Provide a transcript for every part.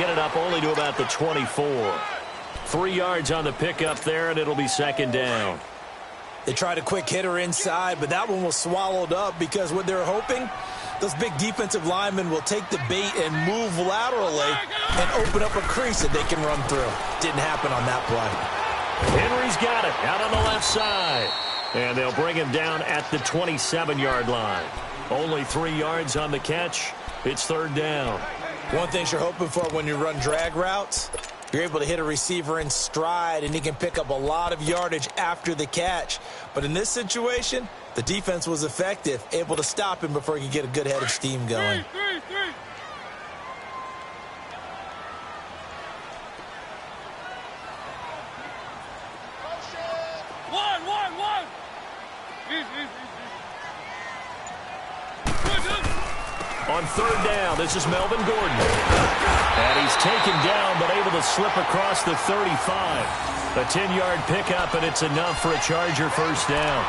get it up only to about the 24. 3 yards on the pickup there, and it'll be second down. They tried a quick hitter inside, but that one was swallowed up because what they're hoping, those big defensive linemen will take the bait and move laterally and open up a crease that they can run through. Didn't happen on that play. Henry's got it out on the left side. And they'll bring him down at the 27-yard line. Only 3 yards on the catch. It's third down. One thing you're hoping for when you run drag routes, you're able to hit a receiver in stride, and he can pick up a lot of yardage after the catch. But in this situation, the defense was effective, able to stop him before he could get a good head of steam going. On third down, this is Melvin Gordon. And he's taken down, but able to slip across the 35. A 10-yard pickup, and it's enough for a Charger first down.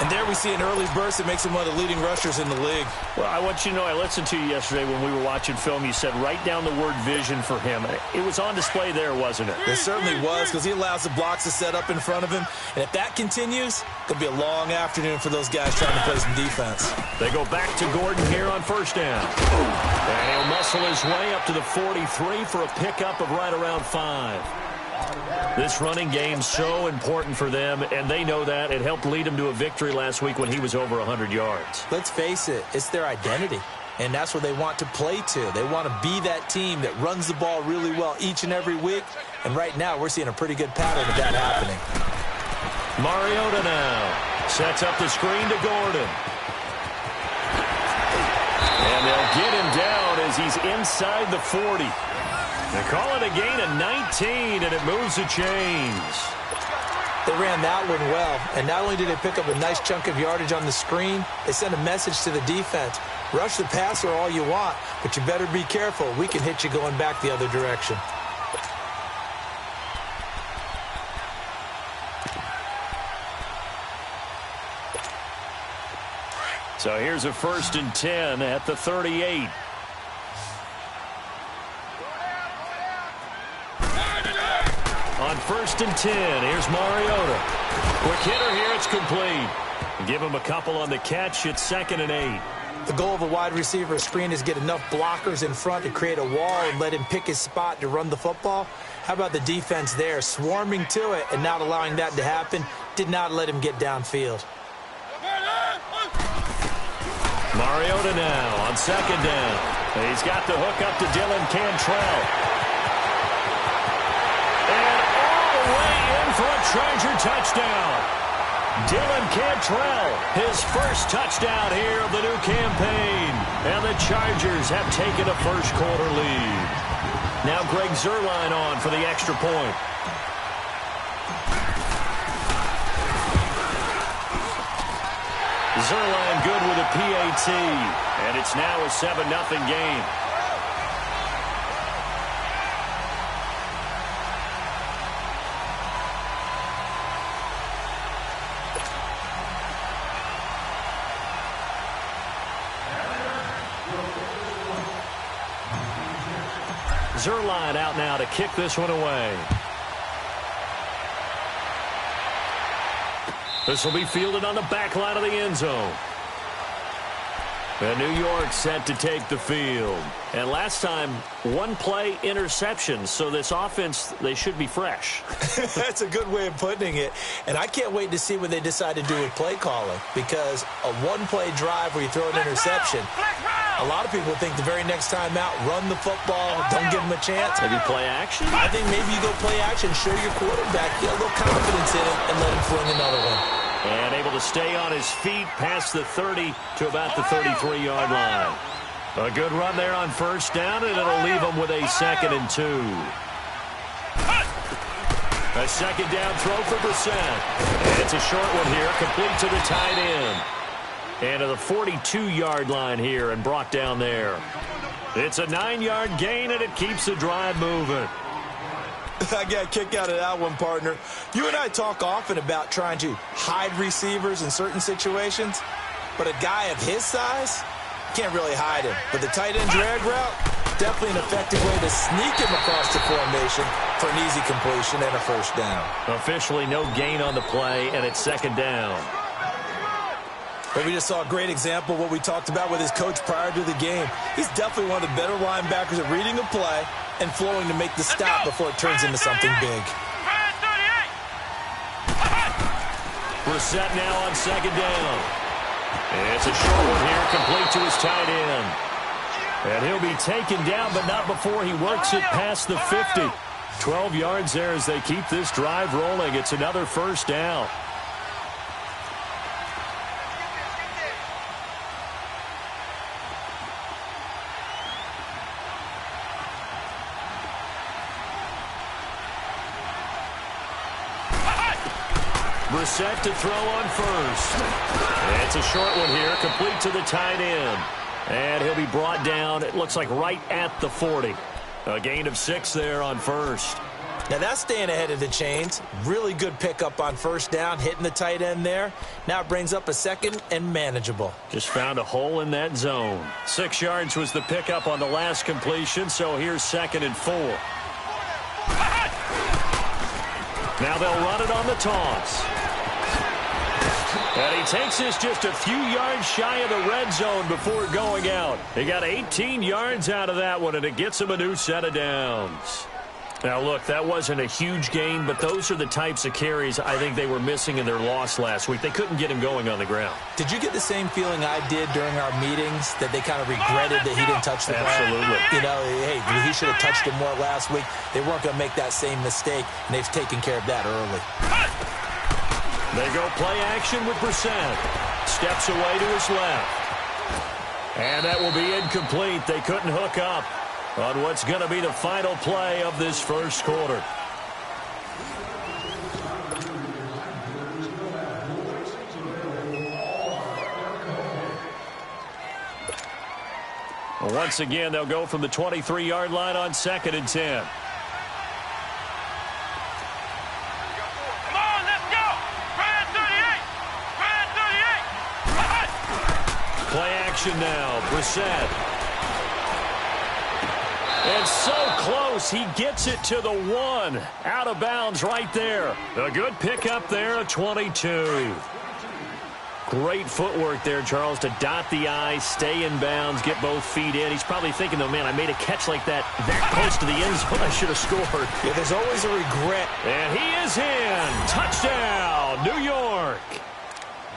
And there we see an early burst that makes him one of the leading rushers in the league. Well, I want you to know, I listened to you yesterday when we were watching film. You said write down the word vision for him. It was on display there, wasn't it? It certainly was, because he allows the blocks to set up in front of him. And if that continues, it's going to be a long afternoon for those guys trying to play some defense. They go back to Gordon here on first down. And he'll muscle his way up to the 43 for a pickup of right around 5. This running game's so important for them, and they know that. It helped lead them to a victory last week when he was over 100 yards. Let's face it, it's their identity, and that's what they want to play to. They want to be that team that runs the ball really well each and every week, and right now we're seeing a pretty good pattern of that happening. Mariota now sets up the screen to Gordon. And they'll get him down as he's inside the 40. They call it a gain of 19, and it moves the chains. They ran that one well, and not only did they pick up a nice chunk of yardage on the screen, they sent a message to the defense. Rush the passer all you want, but you better be careful. We can hit you going back the other direction. So here's a 1st and 10 at the 38. On 1st and 10, here's Mariota. Quick hitter here, it's complete. Give him a couple on the catch, it's 2nd and 8. The goal of a wide receiver screen is get enough blockers in front to create a wall and let him pick his spot to run the football. How about the defense there, swarming to it and not allowing that to happen? Did not let him get downfield. Mariota now on 2nd down. He's got the hook up to Dylan Cantrell. For a Charger touchdown. Dylan Cantrell, his first touchdown here of the new campaign. And the Chargers have taken a first-quarter lead. Now Greg Zuerlein on for the extra point. Zuerlein good with a PAT. And it's now a 7-0 game. Zuerlein out now to kick this one away. This will be fielded on the back line of the end zone. And New York set to take the field. And last time, 1 play interception. So this offense, they should be fresh. That's a good way of putting it. And I can't wait to see what they decide to do with play calling. Because a 1-play drive where you throw an interception, a lot of people think the very next time out, run the football, don't give them a chance. Maybe play action? I think maybe you go play action, show your quarterback, get a little confidence in him, and let him fling another one. And able to stay on his feet past the 30 to about the 33-yard line. A good run there on first down, and it'll leave him with a 2nd and 2. A 2nd down throw for Brissett. And it's a short one here, complete to the tight end. And to the 42-yard line here and brought down there. It's a 9-yard gain, and it keeps the drive moving. I got a kick out of that one, partner. You and I talk often about trying to hide receivers in certain situations, but a guy of his size can't really hide him. But the tight end drag route, Definitely an effective way to sneak him across the formation for an easy completion and a first down. Officially no gain on the play, and it's second down. But we just saw a great example of what we talked about with his coach prior to the game. He's definitely one of the better linebackers at reading a play and flowing to make the stop before it turns into something big. Brissett now on second down. It's a short one here, complete to his tight end. And he'll be taken down, but not before he works it past the 50. 12 yards there as they keep this drive rolling. It's another first down. Brissett to throw on first. It's a short one here, complete to the tight end. And he'll be brought down, it looks like right at the 40. A gain of 6 there on first. Now that's staying ahead of the chains. Really good pickup on first down, hitting the tight end there. Now it brings up a second and manageable. Just found a hole in that zone. 6 yards was the pickup on the last completion, so here's second and 4. Now they'll run it on the toss. And he takes this just a few yards shy of the red zone before going out. He got 18 yards out of that one, and it gets him a new set of downs. Now, look, that wasn't a huge gain, but those are the types of carries I think they were missing in their loss last week. They couldn't get him going on the ground. Did you get the same feeling I did during our meetings, that they kind of regretted that he didn't touch the ball? Absolutely. You know, hey, he should have touched it more last week. They weren't going to make that same mistake, and they've taken care of that early. They go play action with Brissett. Steps away to his left. And that will be incomplete. They couldn't hook up on what's going to be the final play of this first quarter. Once again, they'll go from the 23-yard line on second and 10. Play action now. Brissett. And so close. He gets it to the 1. Out of bounds right there. A good pickup there, a 22. Great footwork there, Charles, to dot the I, stay in bounds, get both feet in. He's probably thinking, though, man, I made a catch like that close to the end zone. I should have scored. Yeah, there's always a regret. And he is in. Touchdown, New York.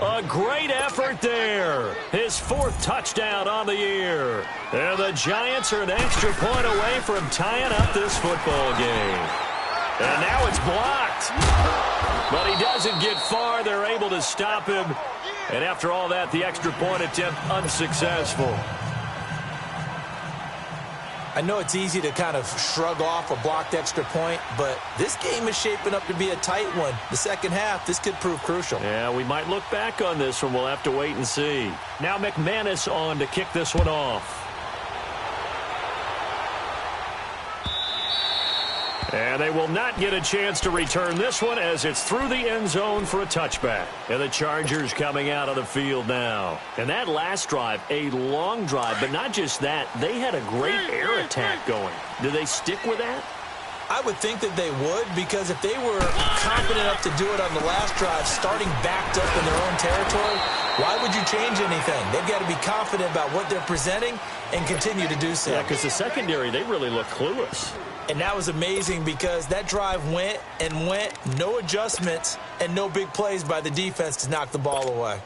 A great effort there. His 4th touchdown on the year. And the Giants are an extra point away from tying up this football game. And now it's blocked. But he doesn't get far. They're able to stop him. And after all that, the extra point attempt unsuccessful. I know it's easy to kind of shrug off a blocked extra point, but this game is shaping up to be a tight one. The second half, this could prove crucial. Yeah, we might look back on this one. We'll have to wait and see. Now McManus on to kick this one off. And they will not get a chance to return this one as it's through the end zone for a touchback. And the Chargers coming out of the field now. And that last drive, a long drive, but not just that. They had a great air attack going. Do they stick with that? I would think that they would, because if they were confident enough to do it on the last drive, starting backed up in their own territory, why would you change anything? They've got to be confident about what they're presenting and continue to do so. Yeah, because the secondary, they really look clueless. And that was amazing because that drive went and went, no adjustments, and no big plays by the defense to knock the ball away.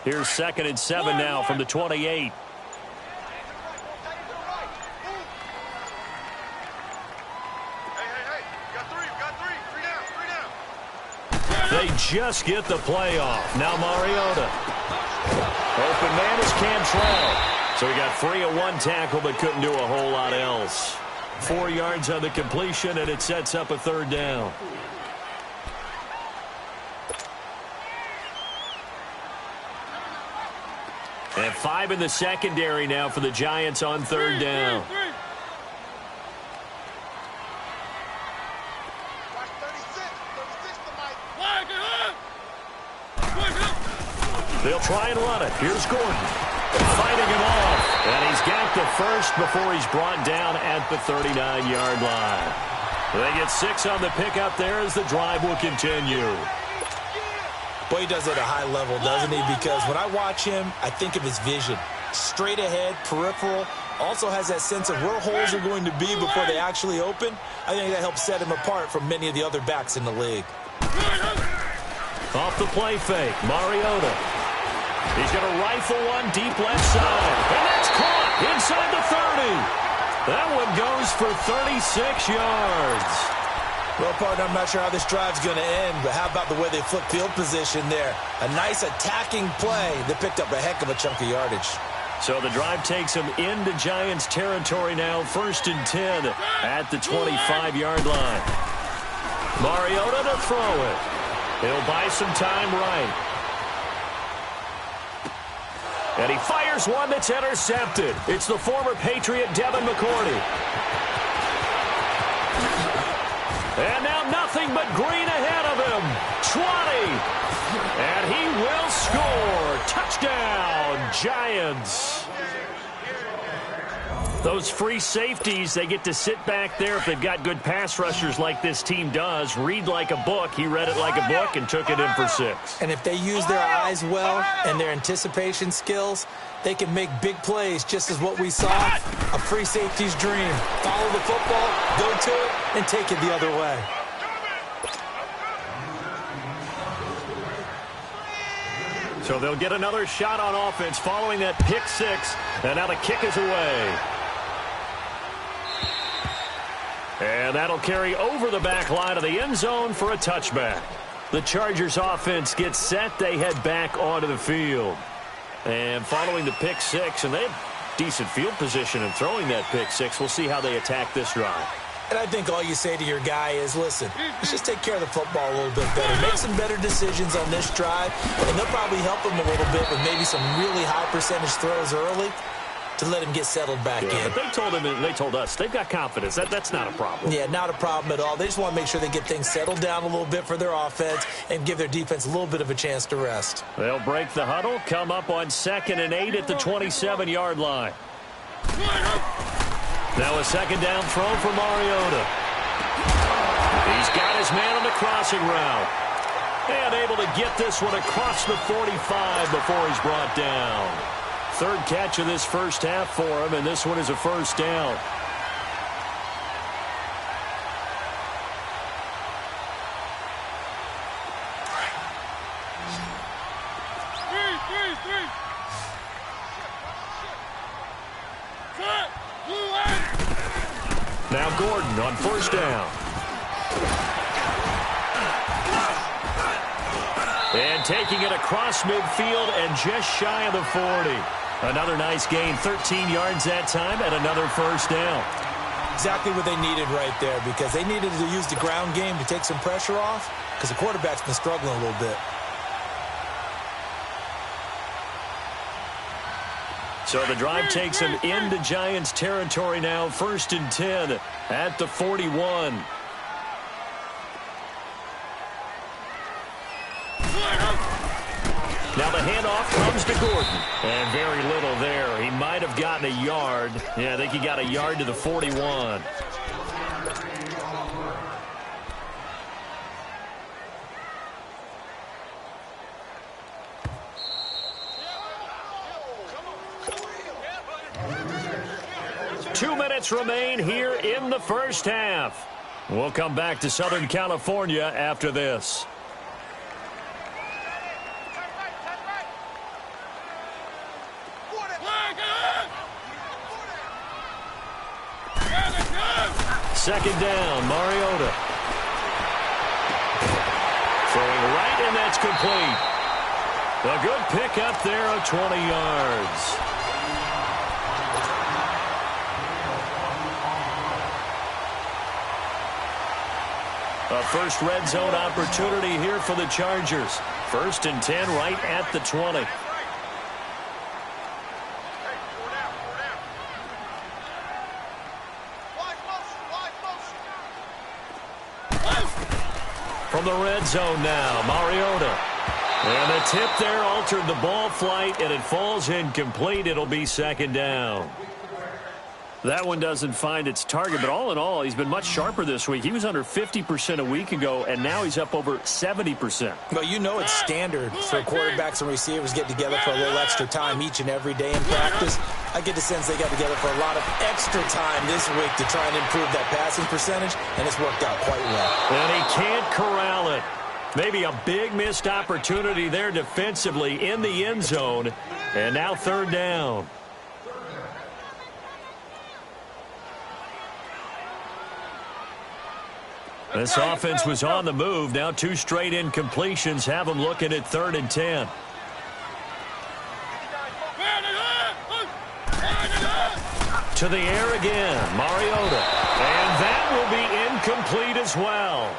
Here's 2nd and 7 now from the 28. They just get the play off. Now Mariota. Open man is Cantrell. So he got free of one tackle but couldn't do a whole lot else. 4 yards on the completion, and it sets up a 3rd down. And 5 in the secondary now for the Giants on third down. They'll try and run it. Here's Gordon. Fighting him off. And he's got the first before he's brought down at the 39-yard line. They get 6 on the pickup there as the drive will continue. Boy, he does it at a high level, doesn't he? Because when I watch him, I think of his vision. Straight ahead, peripheral. Also has that sense of where holes are going to be before they actually open. I think that helps set him apart from many of the other backs in the league. Off the play fake, Mariota. He's going to rifle one deep left side. And that's caught inside the 30. That one goes for 36 yards. Well, partner, I'm not sure how this drive's going to end, but how about the way they flip field position there? A nice attacking play that picked up a heck of a chunk of yardage. So the drive takes him into Giants territory now, 1st and 10 at the 25-yard line. Mariota to throw it. He'll buy some time right. And he fires one that's intercepted. It's the former Patriot Devin McCourty. And now nothing but green ahead of him. 20. And he will score. Touchdown, Giants. Those free safeties, they get to sit back there if they've got good pass rushers like this team does. Read like a book. He read it like a book and took it in for 6. And if they use their eyes well and their anticipation skills, they can make big plays, just as what we saw. A free safety's dream. Follow the football, go to it, and take it the other way. So they'll get another shot on offense following that pick 6. And now the kick is away. And that'll carry over the back line of the end zone for a touchback. The Chargers offense gets set. They head back onto the field. And following the pick 6, and they have decent field position in throwing that pick 6. We'll see how they attack this drive. And I think all you say to your guy is, listen, let's just take care of the football a little bit better. Make some better decisions on this drive, and they'll probably help him a little bit with maybe some really high percentage throws early to let him get settled back in. But they told him, and they told us, they've got confidence. That's not a problem. Yeah, not a problem at all. They just want to make sure they get things settled down a little bit for their offense and give their defense a little bit of a chance to rest. They'll break the huddle, come up on 2nd and 8 at the 27-yard line. Now a 2nd down throw for Mariota. He's got his man on the crossing route. And able to get this one across the 45 before he's brought down. 3rd catch of this first half for him, and this one is a 1st down. Now Gordon on 1st down. And taking it across midfield and just shy of the 40. Another nice gain, 13 yards that time, and another 1st down. Exactly what they needed right there, because they needed to use the ground game to take some pressure off, because the quarterback's been struggling a little bit. So the drive takes him into Giants territory now, 1st and 10 at the 41. Now the handoff comes to Gordon. And very little there. He might have gotten a yard. Yeah, I think he got a yard to the 41. Two minutes remain here in the first half. We'll come back to Southern California after this. Second down, Mariota. Throwing right, and that's complete. A good pick up there of 20 yards. A first red zone opportunity here for the Chargers. 1st and 10 right at the 20. From the red zone now, Mariota. And the tip there altered the ball flight, and it falls incomplete. It'll be second down. That one doesn't find its target, but all in all, he's been much sharper this week. He was under 50% a week ago, and now he's up over 70%. Well, you know it's standard for quarterbacks and receivers get together for a little extra time each and every day in practice. I get the sense they got together for a lot of extra time this week to try and improve that passing percentage, and it's worked out quite well. And he can't corral it. Maybe a big missed opportunity there defensively in the end zone, and now third down. This offense was on the move. Now 2 straight incompletions have them looking at 3rd and 10. To the air again, Mariota. And that will be incomplete as well.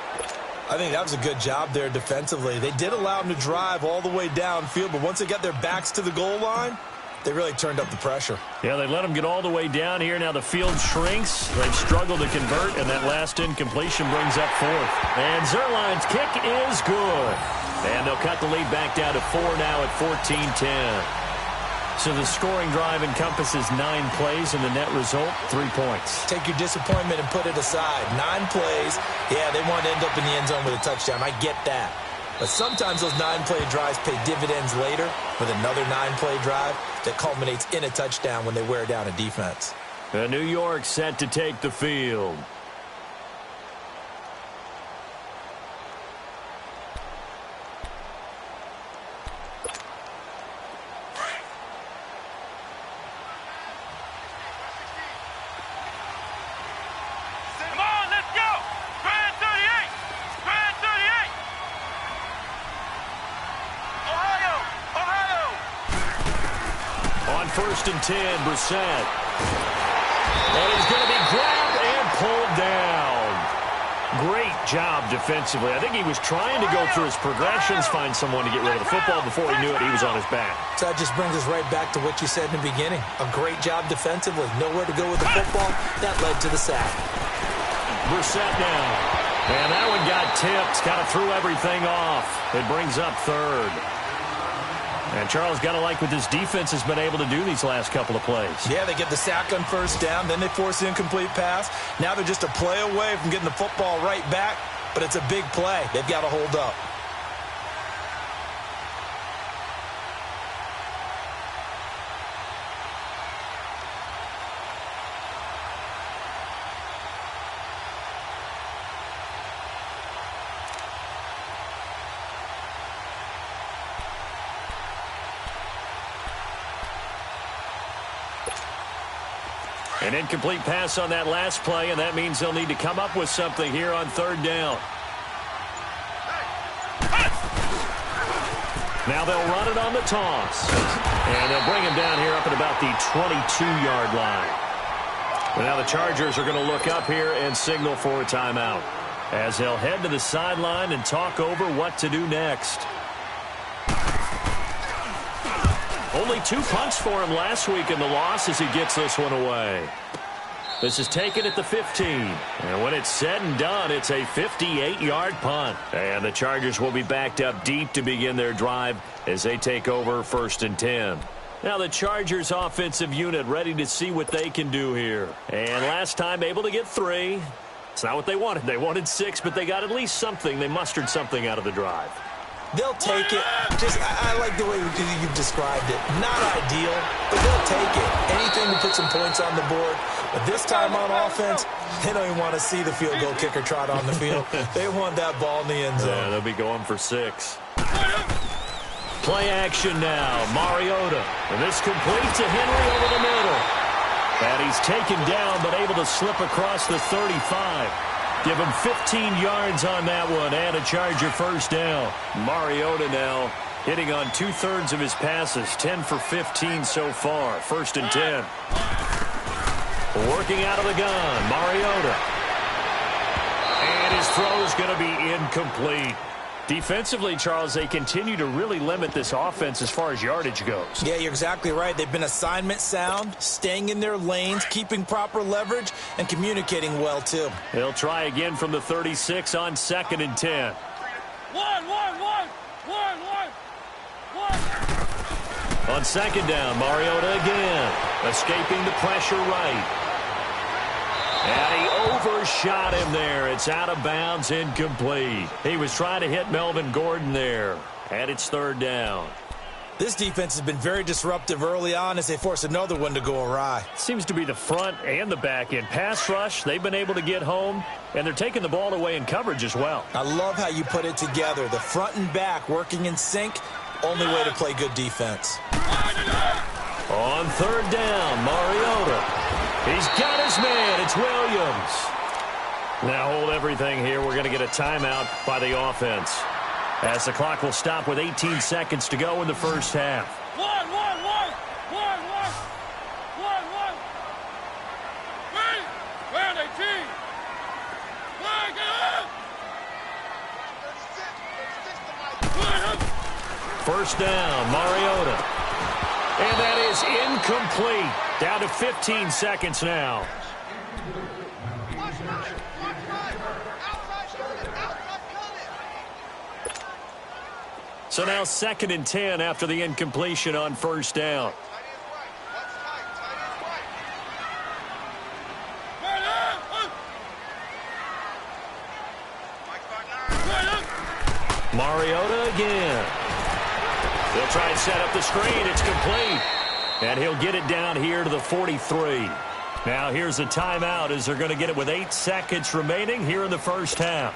I think that was a good job there defensively. They did allow them to drive all the way downfield, but once they got their backs to the goal line, they really turned up the pressure. Yeah, they let them get all the way down here. Now the field shrinks. They've struggled to convert, and that last incompletion brings up 4th. And Zerline's kick is good. And they'll cut the lead back down to 4 now at 14-10. So the scoring drive encompasses 9 plays, and the net result, 3 points. Take your disappointment and put it aside. 9 plays. Yeah, they want to end up in the end zone with a touchdown. I get that. But sometimes those 9-play drives pay dividends later with another 9-play drive that culminates in a touchdown when they wear down a defense. New York set to take the field. First and 10, Brissett. And he's going to be grabbed and pulled down. Great job defensively. I think he was trying to go through his progressions, find someone to get rid of the football. Before he knew it, he was on his back. So that just brings us right back to what you said in the beginning. A great job defensively. Nowhere to go with the football. That led to the sack. Brissett now. And that one got tipped. Kind of threw everything off. It brings up 3rd. And Charles, got to like what this defense has been able to do these last couple of plays. Yeah, they get the sack on first down, then they force the incomplete pass. Now they're just a play away from getting the football right back, but it's a big play. They've got to hold up. An incomplete pass on that last play, and that means they'll need to come up with something here on 3rd down. Now they'll run it on the toss. And they'll bring him down here up at about the 22-yard line. But now the Chargers are going to look up here and signal for a timeout, as they'll head to the sideline and talk over what to do next. Only 2 punts for him last week in the loss as he gets this one away. This is taken at the 15. And when it's said and done, it's a 58-yard punt. And the Chargers will be backed up deep to begin their drive as they take over 1st and 10. Now the Chargers offensive unit ready to see what they can do here. And last time able to get 3. It's not what they wanted. They wanted 6, but they got at least something. They mustered something out of the drive. They'll take it. I like the way you've described it. Not ideal, but they'll take it. Anything to put some points on the board. But this time on offense, they don't even want to see the field goal kicker trot on the field. They want that ball in the end zone. Yeah, they'll be going for 6. Play action now. Mariota. And this completes to Henry over the middle. And he's taken down, but able to slip across the 35. Give him 15 yards on that one and a Charger first down. Mariota now hitting on 2/3 of his passes, 10 for 15 so far. 1st and 10. Working out of the gun, Mariota. And his throw is going to be incomplete. Defensively, Charles, they continue to really limit this offense as far as yardage goes. Yeah, you're exactly right. They've been assignment sound, staying in their lanes, keeping proper leverage, and communicating well, too. They'll try again from the 36 on 2nd and 10. On second down, Mariota again, escaping the pressure right. And he overshot him there. It's out of bounds, incomplete. He was trying to hit Melvin Gordon there, and it's third down. This defense has been very disruptive early on as they force another one to go awry. Seems to be the front and the back end. Pass rush, they've been able to get home, and they're taking the ball away in coverage as well. I love how you put it together. The front and back working in sync, only way to play good defense. On third down, Mariota. He's got his man. It's Williams. Now hold everything here. We're going to get a timeout by the offense, as the clock will stop with 18 seconds to go in the first half. First down, Mariota. And that is incomplete. Down to 15 seconds now. So now 2nd and 10 after the incompletion on first down. Mariota again. They'll try and set up the screen. It's complete. And he'll get it down here to the 43. Now here's a timeout as they're going to get it with 8 seconds remaining here in the first half.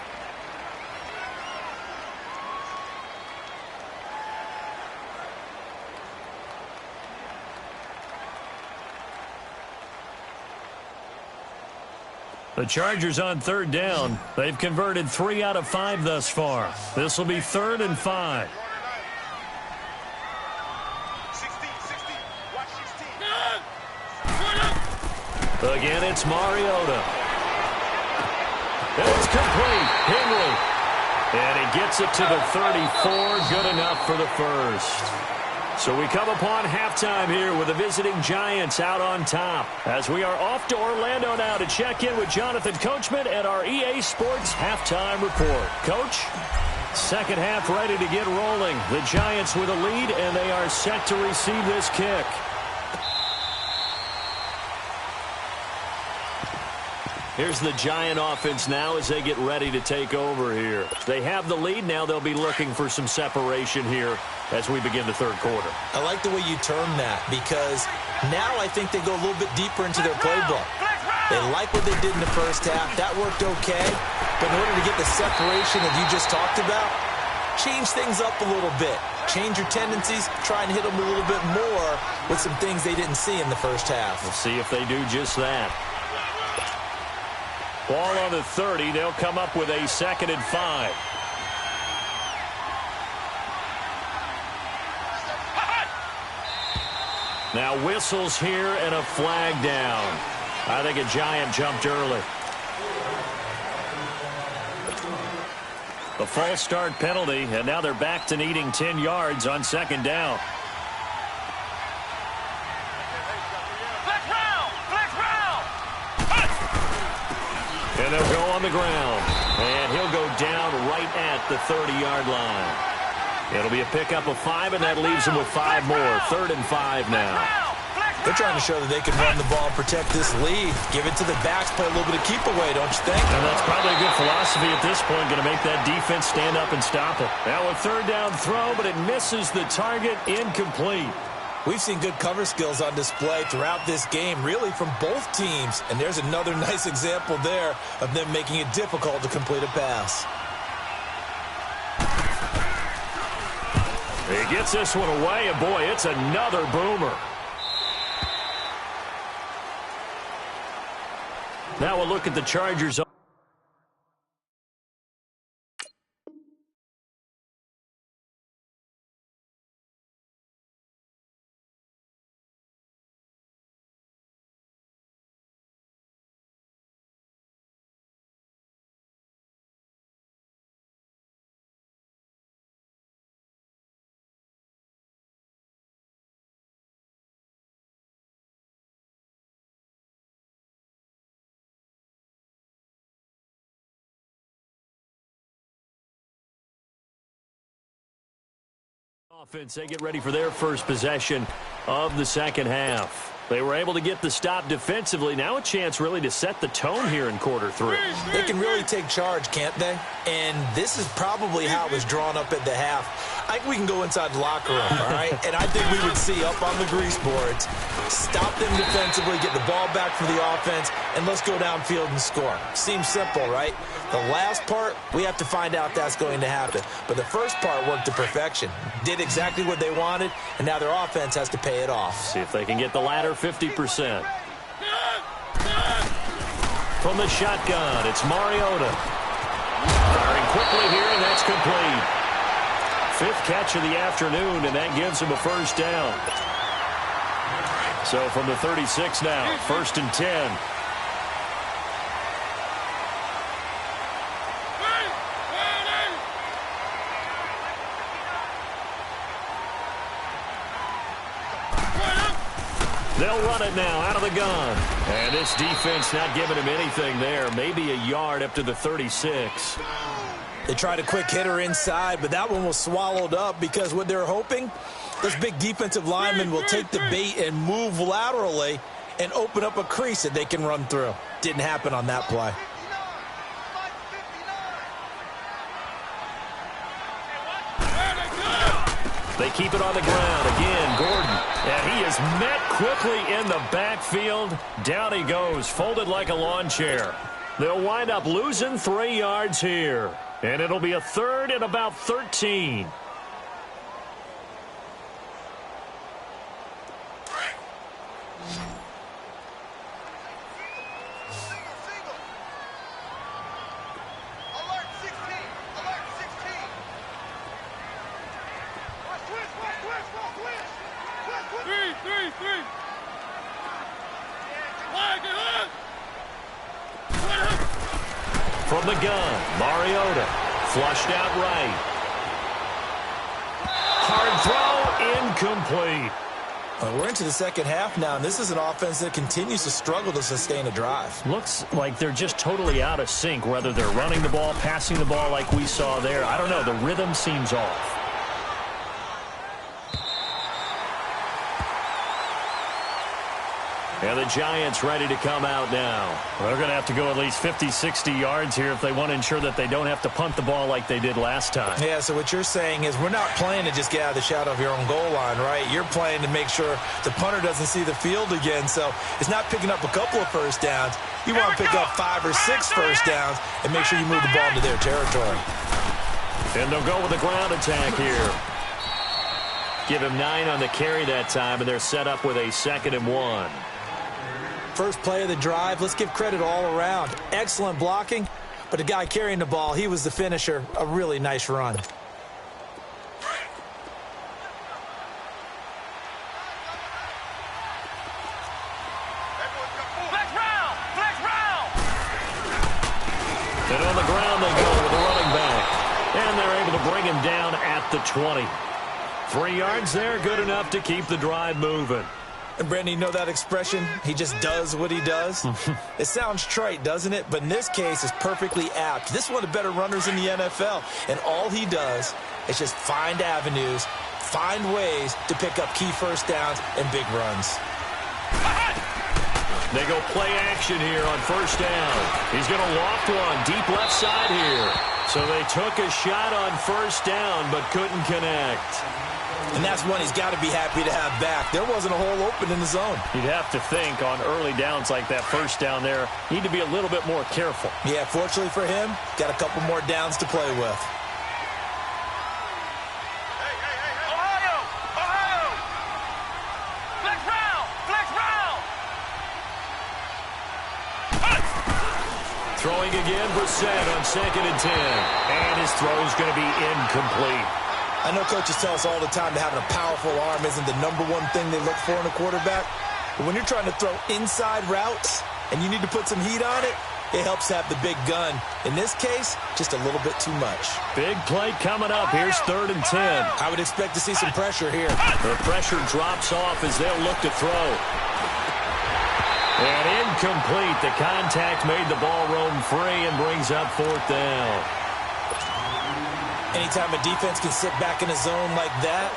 The Chargers on third down. They've converted 3 out of 5 thus far. This will be 3rd and 5. Again, it's Mariota. And it's complete. Henry. And he gets it to the 34. Good enough for the first. So we come upon halftime here with the visiting Giants out on top, as we are off to Orlando now to check in with Jonathan Coachman and our EA Sports halftime report. Coach, second half ready to get rolling. The Giants with a lead, and they are set to receive this kick. Here's the Giant offense now as they get ready to take over here. They have the lead. Now they'll be looking for some separation here as we begin the third quarter. I like the way you term that, because now I think they go a little bit deeper into their playbook. They like what they did in the first half. That worked okay. But in order to get the separation that you just talked about, change things up a little bit. Change your tendencies. Try and hit them a little bit more with some things they didn't see in the first half. We'll see if they do just that. Ball on the 30. They'll come up with a 2nd and 5. Now whistles here and a flag down. I think a Giant jumped early. A false start penalty, and now they're back to needing 10 yards on 2nd down. And they'll go on the ground. And he'll go down right at the 30-yard line. It'll be a pickup of 5, and that leaves them with 5 more. 3rd and 5 now. They're trying to show that they can run the ball and protect this lead. Give it to the backs, play a little bit of keep away, don't you think? And that's probably a good philosophy at this point, going to make that defense stand up and stop it. Now a 3rd down throw, but it misses the target, incomplete. We've seen good cover skills on display throughout this game, really from both teams. And there's another nice example there of them making it difficult to complete a pass. He gets this one away, and boy, it's another boomer. Now we'll look at the Chargers. Offense, they get ready for their first possession of the second half. They were able to get the stop defensively. Now a chance really to set the tone here in quarter three. They can really take charge, can't they? And this is probably how it was drawn up at the half. I think we can go inside the locker room, all right? And I think we would see up on the grease boards, stop them defensively, get the ball back for the offense, and let's go downfield and score. Seems simple, right? The last part, we have to find out that's going to happen. But the first part worked to perfection. Did exactly what they wanted, and now their offense has to pay it off. See if they can get the latter 50%. From the shotgun, it's Mariota. Firing quickly here, and that's complete. Fifth catch of the afternoon, and that gives him a first down. So from the 36 now, 1st and 10. They'll run it now out of the gun. And this defense not giving him anything there. Maybe a yard up to the 36. They tried a quick hitter inside, but that one was swallowed up because what they're hoping, this big defensive lineman will take the bait and move laterally and open up a crease that they can run through. Didn't happen on that play. They keep it on the ground. Again, Gordon. And he is met quickly in the backfield. Down he goes, folded like a lawn chair. They'll wind up losing 3 yards here. And it'll be a 3rd and about 13. From the gun, Mariota, flushed out right. Hard throw, incomplete. We're into the second half now, and this is an offense that continues to struggle to sustain a drive. Looks like they're just totally out of sync, whether they're running the ball, passing the ball like we saw there. I don't know, the rhythm seems off. And the Giants ready to come out now. They're going to have to go at least 50, 60 yards here if they want to ensure that they don't have to punt the ball like they did last time. Yeah, so what you're saying is we're not playing to just get out of the shadow of your own goal line, right? You're playing to make sure the punter doesn't see the field again. So it's not picking up a couple of first downs. You want to pick up 5 or 6 first downs and make sure you move the ball into their territory. And they'll go with the ground attack here. Give him 9 on the carry that time, and they're set up with a 2nd and 1. First play of the drive, let's give credit all around. Excellent blocking, but the guy carrying the ball, he was the finisher. A really nice run. And on the ground they go with the running back. And they're able to bring him down at the 20. 3 yards there, good enough to keep the drive moving. And, Brandon, you know that expression? He just does what he does? It sounds trite, doesn't it? But in this case, it's perfectly apt. This is one of the better runners in the NFL. And all he does is just find avenues, find ways to pick up key first downs and big runs. They go play action here on first down. He's going to loft one deep left side here. So they took a shot on first down but couldn't connect. And that's one he's got to be happy to have back. There wasn't a hole open in the zone. You'd have to think on early downs like that first down there, need to be a little bit more careful. Yeah, fortunately for him, got a couple more downs to play with. Ohio! Ohio! Flex round! Flex round! Throwing again, Brissett on 2nd and 10. And his throw is going to be incomplete. I know coaches tell us all the time that having a powerful arm isn't the #1 thing they look for in a quarterback. But when you're trying to throw inside routes and you need to put some heat on it, it helps have the big gun. In this case, just a little bit too much. Big play coming up. Here's 3rd and 10. I would expect to see some pressure here. The pressure drops off as they'll look to throw. And incomplete. The contact made the ball roam free and brings up 4th down. Anytime a defense can sit back in a zone like that,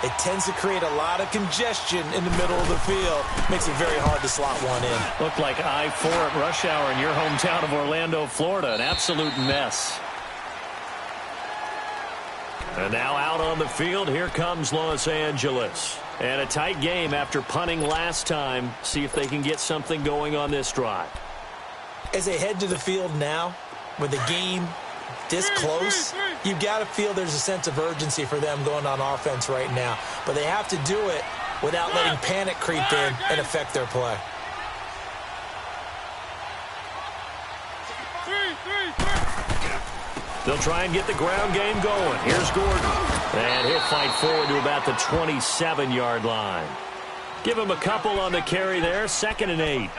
it tends to create a lot of congestion in the middle of the field. Makes it very hard to slot one in. Looked like I-4 at rush hour in your hometown of Orlando, Florida. An absolute mess. And now out on the field, here comes Los Angeles. And a tight game after punting last time. See if they can get something going on this drive. As they head to the field now, with the game this close, you've got to feel there's a sense of urgency for them going on offense right now. But they have to do it without letting panic creep in and affect their play. They'll try and get the ground game going. Here's Gordon. And he'll fight forward to about the 27-yard line. Give him a couple on the carry there. 2nd and 8.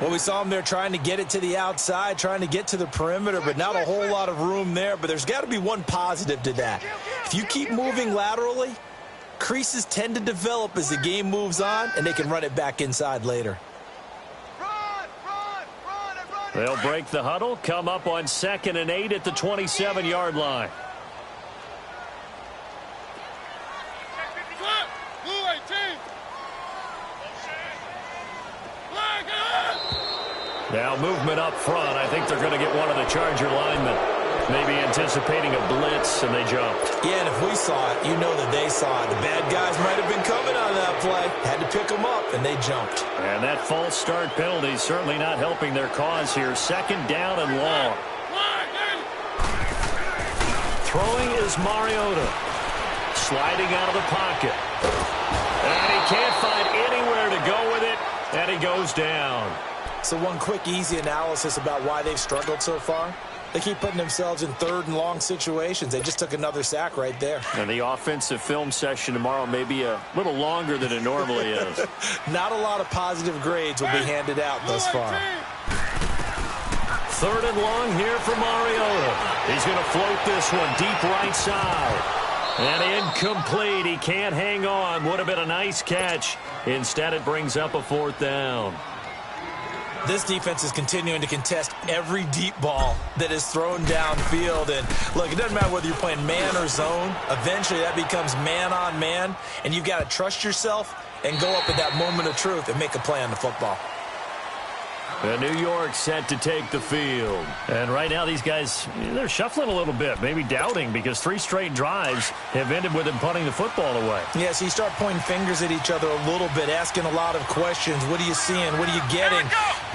Well, we saw him there trying to get it to the outside, trying to get to the perimeter, but not a whole lot of room there. But there's got to be one positive to that. If you keep moving laterally, creases tend to develop as the game moves on, and they can run it back inside later. They'll break the huddle, come up on 2nd and 8 at the 27-yard line. Now movement up front. I think they're going to get one of the Charger linemen. Maybe anticipating a blitz, and they jumped. Yeah, and if we saw it, you know that they saw it. The bad guys might have been coming on that play. Had to pick them up, and they jumped. And that false start penalty certainly not helping their cause here. 2nd down and long. Throwing is Mariota. Sliding out of the pocket. And he can't find anywhere to go with it, and he goes down. So one quick, easy analysis about why they've struggled so far. They keep putting themselves in 3rd and long situations. They just took another sack right there. And the offensive film session tomorrow may be a little longer than it normally is. Not a lot of positive grades will be handed out thus far. 3rd and long here for Mariota. He's going to float this one deep right side. And incomplete. He can't hang on. Would have been a nice catch. Instead, it brings up a 4th down. This defense is continuing to contest every deep ball that is thrown downfield. And, look, it doesn't matter whether you're playing man or zone. Eventually, that becomes man-on-man, and you've got to trust yourself and go up at that moment of truth and make a play on the football. And New York set to take the field. And right now, these guys, they're shuffling a little bit, maybe doubting, because 3 straight drives have ended with them punting the football away. Yeah, so you start pointing fingers at each other a little bit, asking a lot of questions. What are you seeing? What are you getting?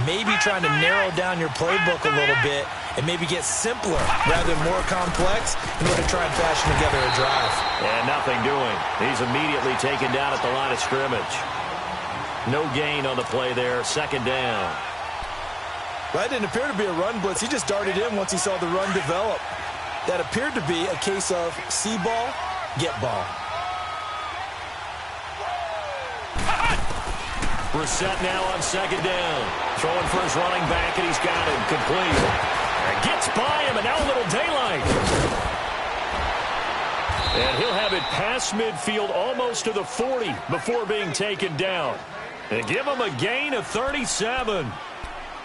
Maybe trying to narrow down your playbook a little bit and maybe get simpler rather than more complex in order to try and fashion together a drive. And nothing doing. He's immediately taken down at the line of scrimmage. No gain on the play there. 2nd down. Well, that didn't appear to be a run blitz. He just darted in once he saw the run develop. That appeared to be a case of see ball, get ball. Brissett now on 2nd down. Throwing for his running back, and he's got him complete. And gets by him, and now a little daylight. And he'll have it past midfield almost to the 40 before being taken down. And give him a gain of 37.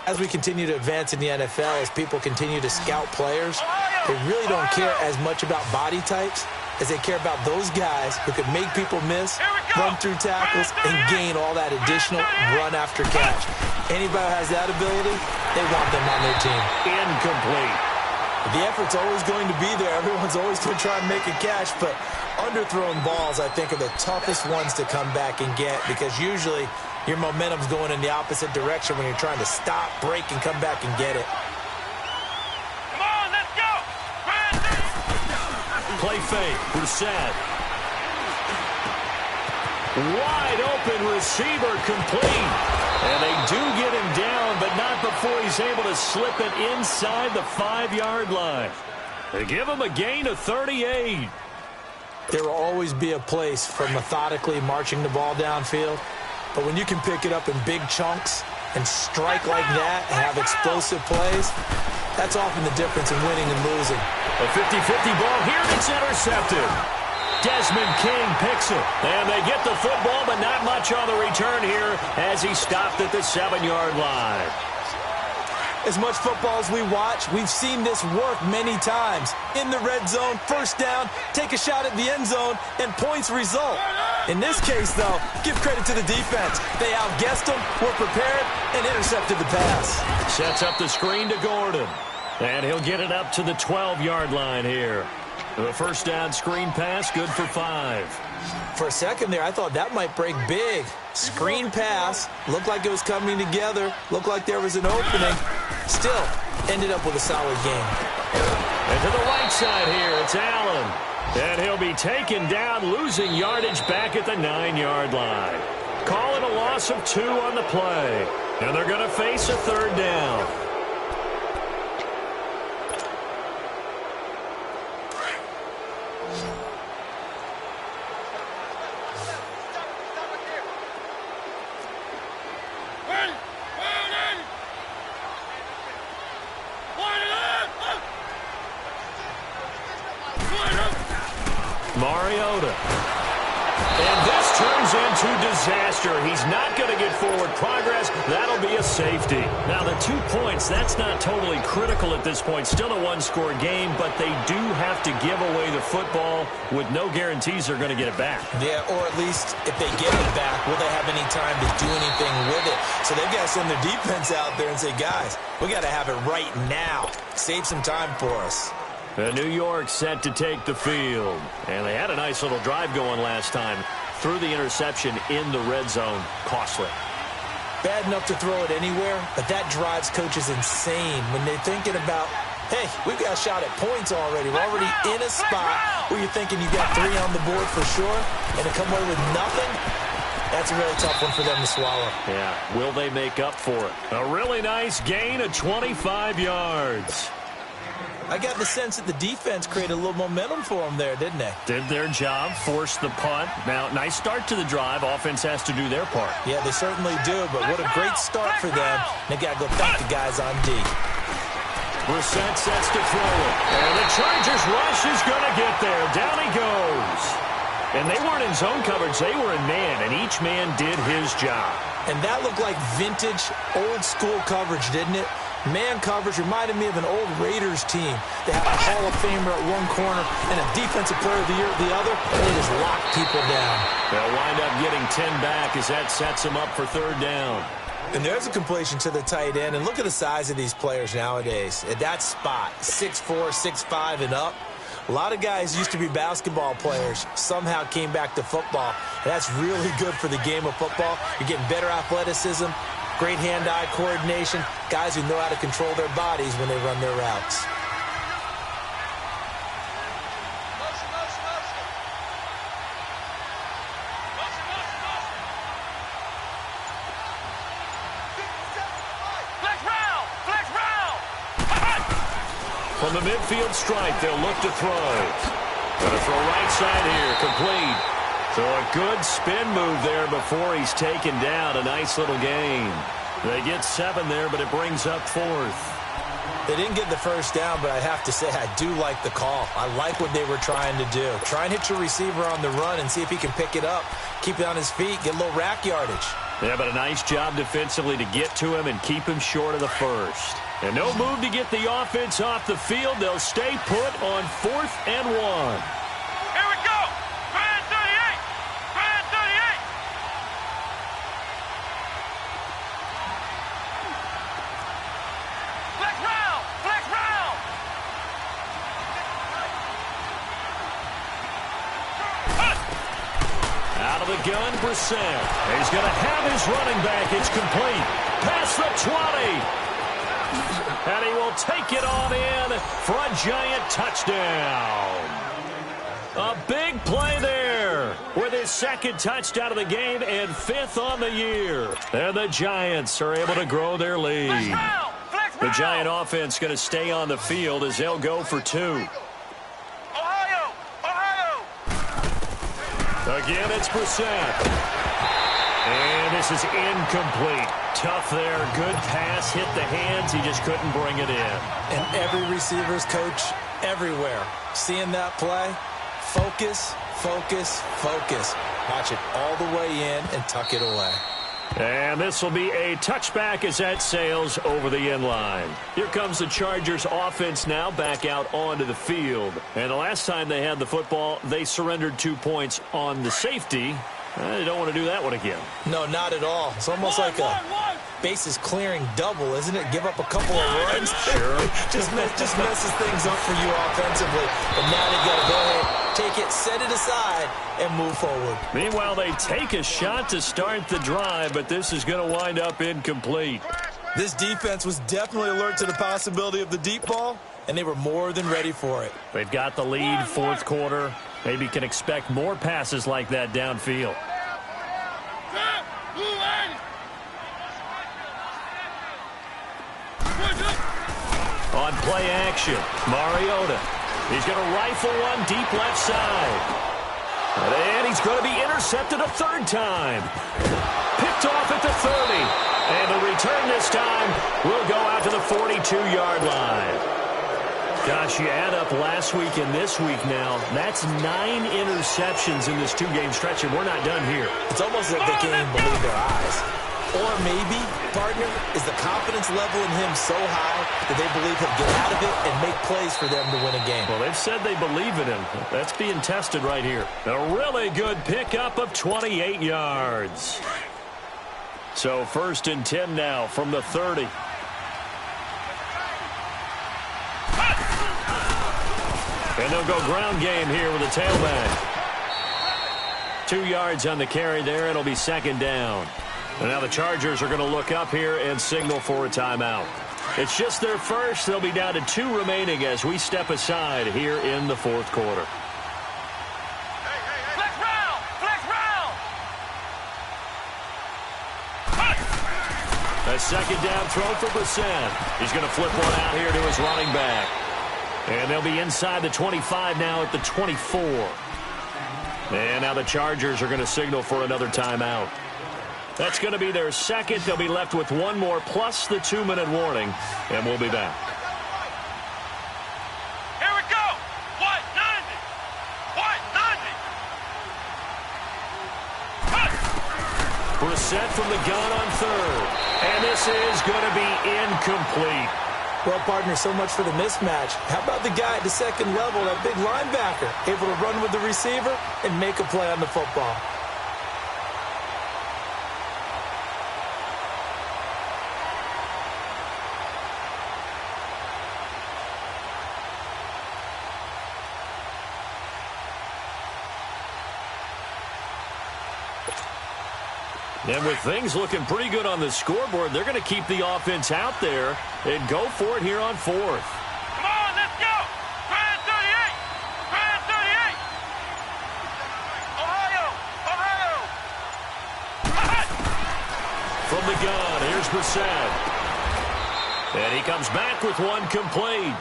As we continue to advance in the NFL, as people continue to scout players, they really don't care as much about body types as they care about those guys who can make people miss, run through tackles, and gain all that additional run after catch. Anybody who has that ability, they want them on their team. Incomplete. The effort's always going to be there. Everyone's always going to try and make a catch, but underthrown balls, I think, are the toughest ones to come back and get because usually your momentum's going in the opposite direction when you're trying to stop, break, and come back and get it. Come on, let's go! Play fake. Brissett. Wide open receiver complete. And they do get him down, but not before he's able to slip it inside the 5-yard line. They give him a gain of 38. There will always be a place for methodically marching the ball downfield. But when you can pick it up in big chunks and strike like that and have explosive plays, that's often the difference in winning and losing. A 50-50 ball here that's intercepted. Desmond King picks it. And they get the football, but not much on the return here as he stopped at the 7-yard line. As much football as we watch, we've seen this work many times. In the red zone, first down, take a shot at the end zone, and points result. In this case, though, give credit to the defense. They outguessed them, were prepared, and intercepted the pass. Sets up the screen to Gordon. And he'll get it up to the 12-yard line here. The first down screen pass, good for 5. For a second there, I thought that might break big. Screen pass, looked like it was coming together, looked like there was an opening. Still, ended up with a solid game. And to the right side here, it's Allen. And he'll be taken down, losing yardage back at the 9-yard line. Call it a loss of 2 on the play. And they're going to face a third down. Mariota. And this turns into disaster. He's not going to get forward progress. That'll be a safety. Now, the 2 points, that's not totally critical at this point. Still a one-score game, but they do have to give away the football with no guarantees they're going to get it back. Yeah, or at least if they get it back, will they have any time to do anything with it? So they've got to send their defense out there and say, guys, we got to have it right now. Save some time for us. New York set to take the field. And they had a nice little drive going last time. Threw the interception in the red zone. Costly. Bad enough to throw it anywhere, but that drives coaches insane when they're thinking about, hey, we've got a shot at points already. We're already in a spot where you're thinking you've got 3 on the board for sure, and to come away with nothing, that's a really tough one for them to swallow. Yeah, will they make up for it? A really nice gain of 25 yards. I got the sense that the defense created a little momentum for them there, didn't they? Did their job, forced the punt. Now, nice start to the drive. Offense has to do their part. Yeah, they certainly do, but what a great start for them. They got to go thank the guys on D. Brissett sets to throw it. And the Chargers rush is going to get there. Down he goes. And they weren't in zone coverage. They were in man, and each man did his job. And that looked like vintage, old-school coverage, didn't it? Man coverage reminded me of an old Raiders team. They had a Hall of Famer at one corner and a Defensive Player of the Year at the other, and they just locked people down. They'll wind up getting 10 back as that sets them up for third down. And there's a completion to the tight end, and look at the size of these players nowadays. At that spot, 6'4", 6'5", and up. A lot of guys used to be basketball players, somehow came back to football. And that's really good for the game of football. You're getting better athleticism, great hand-eye coordination, guys who know how to control their bodies when they run their routes. From the midfield stripe, they'll look to throw. Going to throw right side here, complete. So a good spin move there before he's taken down. A nice little gain. They get 7 there, but it brings up 4th. They didn't get the first down, but I have to say I do like the call. I like what they were trying to do. Try and hit your receiver on the run and see if he can pick it up, keep it on his feet, get a little rack yardage. Yeah, but a nice job defensively to get to him and keep him short of the first. And no move to get the offense off the field. They'll stay put on 4th and 1. Here we go. Grand 38. Grand 38. Flex round. Flex round. Out of the gun, Brissett. He's going to have his running back. It's complete. Past the 20. And he will take it on in for a giant touchdown. A big play there with his 2nd touchdown of the game and 5th on the year. And the Giants are able to grow their lead. The Giant offense going to stay on the field as they'll go for 2. Ohio. Again, it's Brissett. And this is incomplete. Tough there. Good pass. Hit the hands. He just couldn't bring it in. And every receiver's coach everywhere. Seeing that play, focus, focus, focus. Watch it all the way in and tuck it away. And this will be a touchback as that sails over the end line. Here comes the Chargers offense now back out onto the field. And the last time they had the football, they surrendered 2 points on the safety. They don't want to do that one again. No, not at all. It's almost like a bases clearing double, isn't it? Give up a couple of runs. Sure. just messes things up for you offensively. But now they've got to go ahead, take it, set it aside, and move forward. Meanwhile, they take a shot to start the drive, but this is going to wind up incomplete. This defense was definitely alert to the possibility of the deep ball, and they were more than ready for it. They've got the lead, fourth quarter. Maybe can expect more passes like that downfield. On play action, Mariota. He's going to rifle one deep left side. And he's going to be intercepted a third time. Picked off at the 30. And the return this time will go out to the 42-yard line. Gosh, you add up last week and this week now. That's 9 interceptions in this two-game stretch, and we're not done here. It's almost like they can't even believe their eyes. Or maybe, partner, is the confidence level in him so high that they believe he'll get out of it and make plays for them to win a game. Well, they've said they believe in him. That's being tested right here. A really good pickup of 28 yards. So 1st and 10 now from the 30. And they'll go ground game here with a tailback. 2 yards on the carry there. It'll be 2nd down. And now the Chargers are going to look up here and signal for a timeout. It's just their first. They'll be down to 2 remaining as we step aside here in the 4th quarter. Flex round! Flex round! A 2nd down throw for Brissett. He's going to flip one out here to his running back. And they'll be inside the 25 now at the 24. And now the Chargers are going to signal for another timeout. That's going to be their second. They'll be left with one more plus the 2-minute warning. And we'll be back. Here we go! What? 90! What? 90! Brissett from the gun on 3rd. And this is going to be incomplete. Well, partner, so much for the mismatch. How about the guy at the 2nd level, that big linebacker, able to run with the receiver and make a play on the football? And with things looking pretty good on the scoreboard, they're going to keep the offense out there and go for it here on 4th. Come on, let's go! Grand 38! Grand 38! Ohio! Ohio! From the gun, here's Brissett. And he comes back with one complete.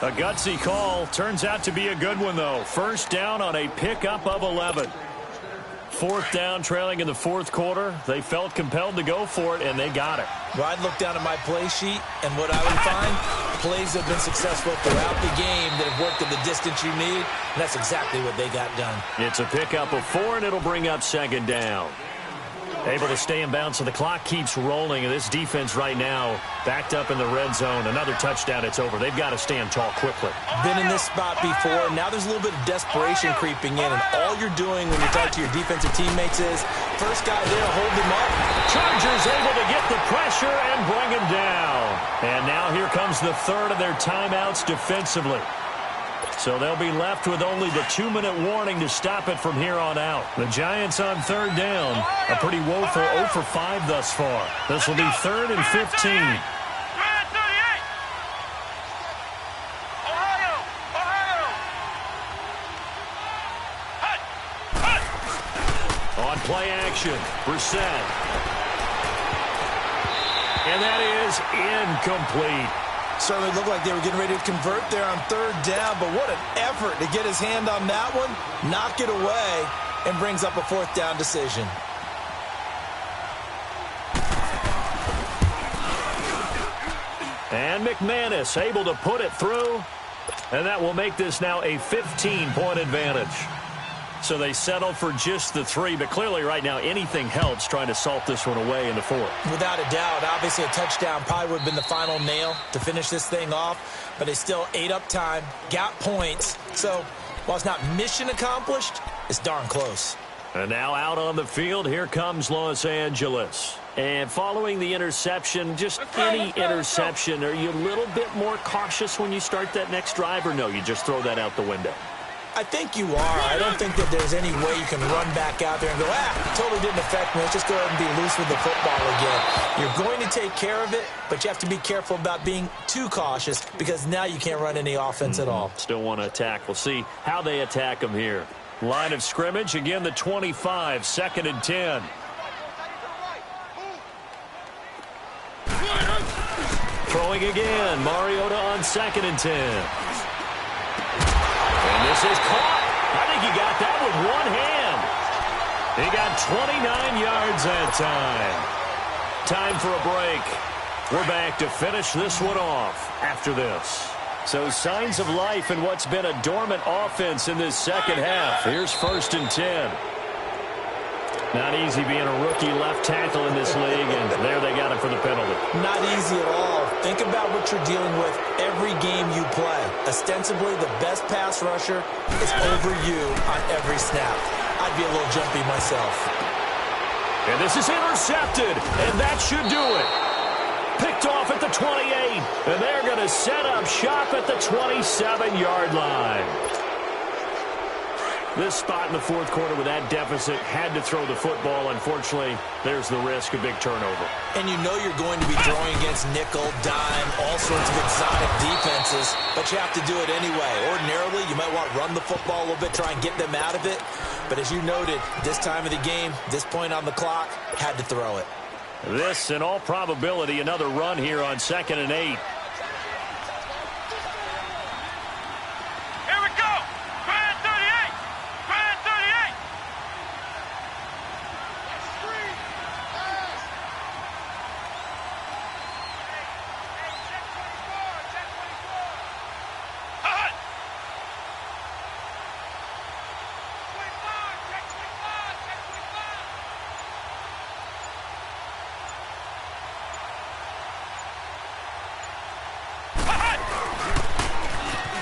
A gutsy call. Turns out to be a good one, though. 1st down on a pickup of 11. 4th down, trailing in the 4th quarter. They felt compelled to go for it, and they got it. Well, I'd look down at my play sheet, and what I would find, plays have been successful throughout the game that have worked at the distance you need, and that's exactly what they got done. It's a pickup of 4, and it'll bring up 2nd down. Able to stay in bounds, so the clock keeps rolling, and this defense right now backed up in the red zone. Another touchdown, it's over. They've got to stand tall quickly. Been in this spot before. Now there's a little bit of desperation creeping in, and all you're doing when you talk to your defensive teammates is, first guy there, hold him up. Chargers able to get the pressure and bring him down. And now here comes the 3rd of their timeouts defensively. So they'll be left with only the 2-minute warning to stop it from here on out. The Giants on 3rd down. A pretty woeful 0 for 5 thus far. This will be 3rd and 15. Grand 38! Ohio! Ohio! On play action, Brissett. And that is incomplete. Certainly looked like they were getting ready to convert there on 3rd down, but what an effort to get his hand on that one, knock it away, and brings up a 4th down decision. And McManus able to put it through, and that will make this now a 15-point advantage. So they settled for just the 3, but clearly right now anything helps trying to salt this one away in the 4th. Without a doubt, obviously a touchdown probably would have been the final nail to finish this thing off, but they still ate up time, got points. So while it's not mission accomplished, it's darn close. And now out on the field, here comes Los Angeles. And following the interception, just any interception, are you a little bit more cautious when you start that next drive, or no, you just throw that out the window? I think you are. I don't think that there's any way you can run back out there and go, totally didn't affect me. Let's just go ahead and be loose with the football again. You're going to take care of it, but you have to be careful about being too cautious because now you can't run any offense at all. Still want to attack. We'll see how they attack them here. Line of scrimmage, again the 25, 2nd and 10. Throwing again, Mariota on 2nd and 10. And this is caught. I think he got that with one hand. He got 29 yards that time. Time for a break. We're back to finish this one off after this. So signs of life in what's been a dormant offense in this second half. Here's 1st and 10. Not easy being a rookie left tackle in this league, and there they got him for the penalty. Not easy at all. Think about what you're dealing with every game you play. Ostensibly, the best pass rusher is over you on every snap. I'd be a little jumpy myself. And this is intercepted, and that should do it. Picked off at the 28, and they're going to set up shop at the 27-yard line. This spot in the 4th quarter with that deficit had to throw the football. Unfortunately, there's the risk of big turnover. And you know you're going to be throwing against nickel, dime, all sorts of exotic defenses, but you have to do it anyway. Ordinarily, you might want to run the football a little bit, try and get them out of it. But as you noted, this time of the game, this point on the clock, had to throw it. This, in all probability, another run here on 2nd and 8.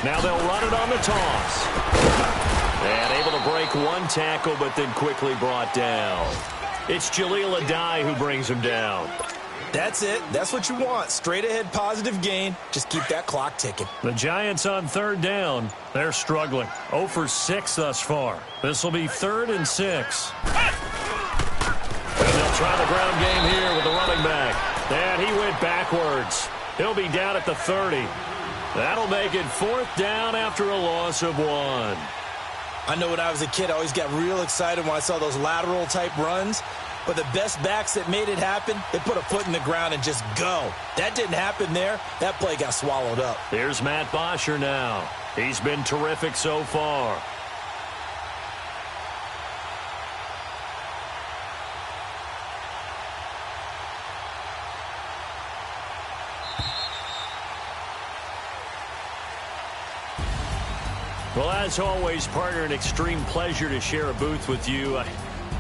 Now they'll run it on the toss. And able to break one tackle, but then quickly brought down. It's Jaleel Adai who brings him down. That's it. That's what you want. Straight ahead positive gain. Just keep that clock ticking. The Giants on 3rd down. They're struggling. 0 for 6 thus far. This will be 3rd and 6. And they'll try the ground game here with the running back. And he went backwards. He'll be down at the 30. That'll make it 4th down after a loss of 1. I know when I was a kid, I always got real excited when I saw those lateral type runs. But the best backs that made it happen, they put a foot in the ground and just go. That didn't happen there. That play got swallowed up. Here's Matt Bosher now. He's been terrific so far. Well, as always, partner, an extreme pleasure to share a booth with you.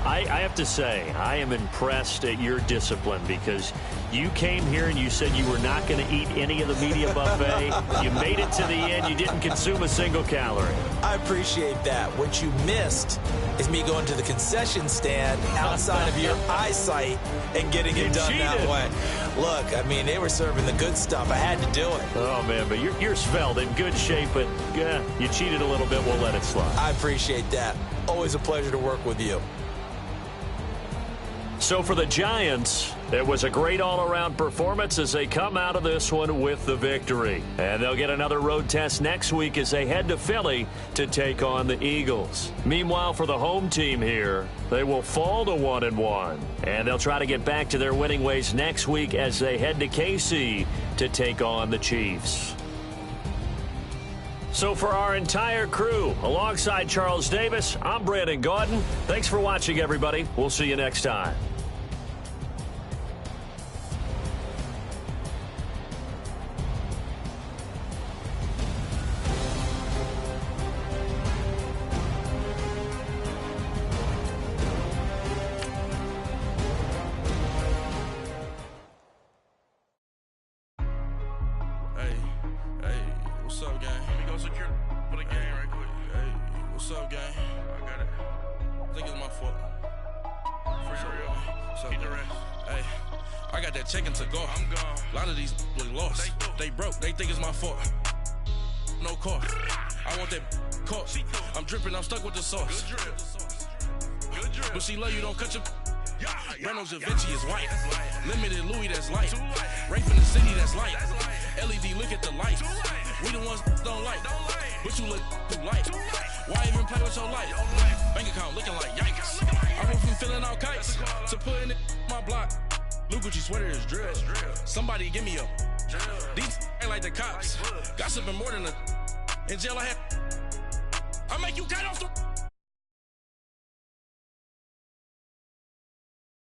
I have to say, I am impressed at your discipline because you came here and you said you were not going to eat any of the media buffet. You made it to the end. You didn't consume a single calorie. I appreciate that. What you missed is me going to the concession stand outside of your eyesight and getting it done that way. Look, I mean, they were serving the good stuff. I had to do it. Oh, man, but you're svelte, in good shape, but you cheated a little bit. We'll let it slide. I appreciate that. Always a pleasure to work with you. So for the Giants, it was a great all-around performance as they come out of this one with the victory. And they'll get another road test next week as they head to Philly to take on the Eagles. Meanwhile, for the home team here, they will fall to 1-1. And they'll try to get back to their winning ways next week as they head to KC to take on the Chiefs. So for our entire crew, alongside Charles Davis, I'm Brandon Gaudin. Thanks for watching, everybody. We'll see you next time. Go secure for the game right quick. Hey, what's up, gang? I got it. I think it's my fault. For real. Keep the rest. Hey, I got that check-in to go. I'm gone. A lot of these look lost. They broke. They think it's my fault. No car. I want that caught. I'm dripping. I'm stuck with the sauce. Good drip. Good drip. But she love you. Don't cut your. Reynolds Da Vinci is white. Limited Louis, that's light. Rafe in the city, that's light. LED, look at the lights. We the ones don't like. But you look too light. Why even play with your life? Bank account looking like yikes. I went from filling out kites to putting it in my block. Blue Gucci sweater is drill. Somebody give me a. These ain't like the cops. Gossiping more than a. In jail I had. I make you cut off the.